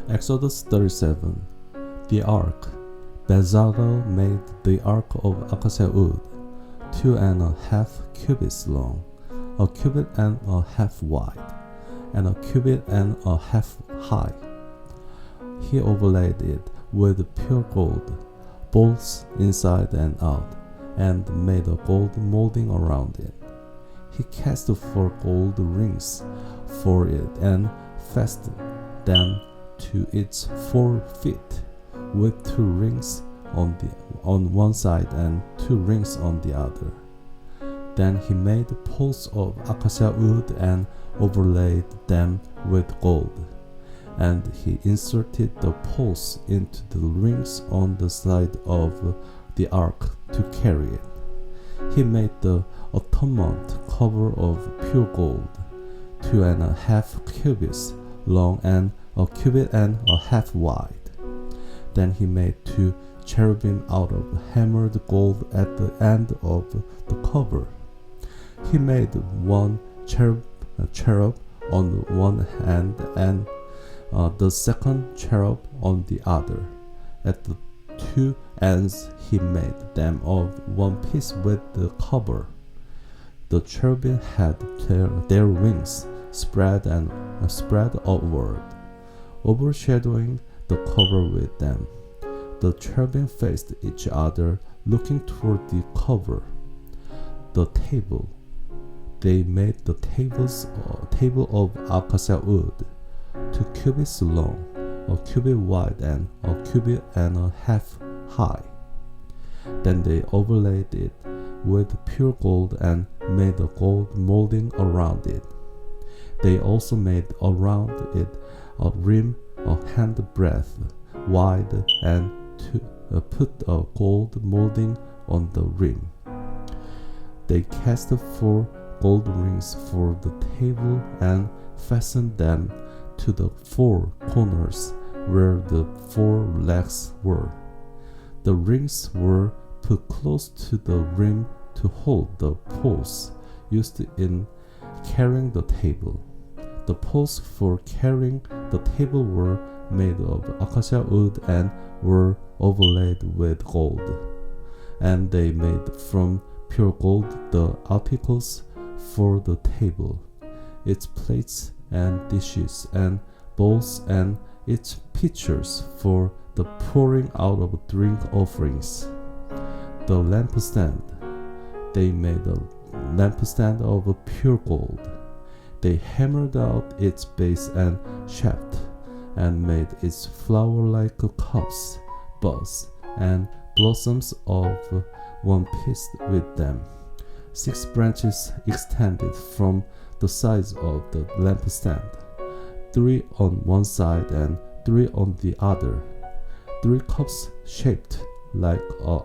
Exodus 37. The Ark. Bezalel made the Ark of acacia wood, 2.5 cubits long, a cubit and a half wide, and a cubit and a half high. He overlaid it with pure gold, bolts inside and out, and made a gold molding around it. He cast 4 gold rings for it and fastened them to its 4 feet, with 2 rings on one side and 2 rings on the other. Then he made poles of acacia wood and overlaid them with gold, and he inserted the poles into the rings on the side of the ark to carry it. He made the atonement cover of pure gold, 2.5 cubits long and a cubit and a half wide. Then he made 2 cherubim out of hammered gold at the end of the cover. He made 1 cherub on one hand and the second cherub on the other. At the 2 ends he made them of one piece with the cover. The cherubim had their wings spread outward, overshadowing the cover with them. The cherubim faced each other, looking toward the cover. The table. They made the table of acacia wood, 2 cubits long, a cubit wide, and a cubit and a half high. Then they overlaid it with pure gold and made a gold molding around it. They also made around it a rim a handbreadth wide and put a gold molding on the rim. They cast 4 gold rings for the table and fastened them to the 4 corners where the 4 legs were. The rings were put close to the rim to hold the poles used in carrying the table. The poles for carrying the table were made of acacia wood and were overlaid with gold. And they made from pure gold the articles for the table, its plates and dishes and bowls and its pitchers for the pouring out of drink offerings. The lampstand. They made a lampstand of pure gold. They hammered out its base and shaft, and made its flower-like cups, buds, and blossoms of one piece with them. 6 branches extended from the sides of the lampstand, 3 on one side and 3 on the other. 3 cups shaped like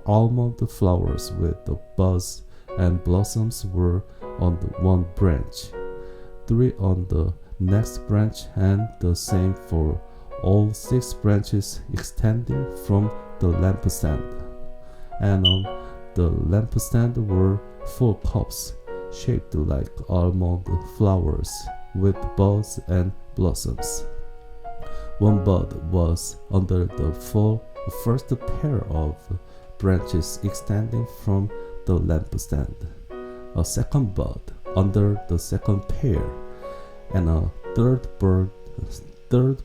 almond flowers with the buds and blossoms were on the one branch, 3 on the next branch, and the same for all 6 branches extending from the lampstand. And on the lampstand were 4 cups shaped like almond flowers with buds and blossoms. 1 bud was under the first pair of branches extending from the lampstand, a second bud under the second pair, and a third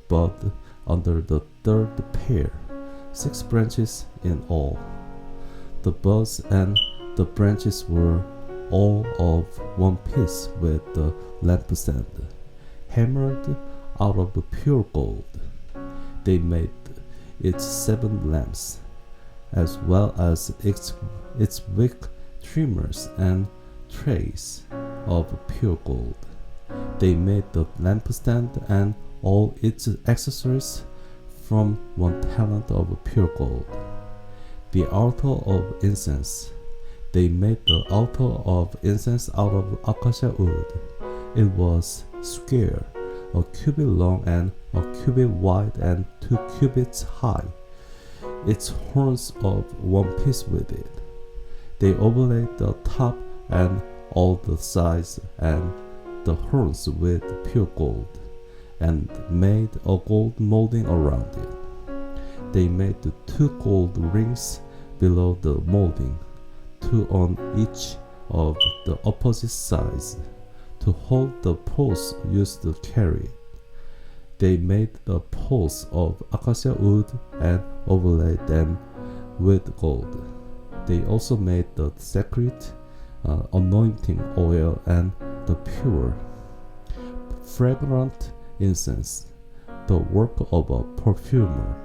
bud under the third pair, 6 branches in all. The buds and the branches were all of one piece with the lampstand, hammered out of pure gold. They made its 7 lamps, as well as its wick trimmers and trays of pure gold. They made the lampstand and all its accessories from 1 talent of pure gold. The altar of incense. They made the altar of incense out of acacia wood. It was square, a cubit long and a cubit wide and 2 cubits high, its horns of one piece with it. They overlaid the top and all the sides and the horns with pure gold, and made a gold molding around it. They made 2 gold rings below the molding, 2 on each of the opposite sides, to hold the poles used to carry it. They made the poles of acacia wood and overlaid them with gold. They also made the sacred anointing oil and the pure, fragrant incense, the work of a perfumer.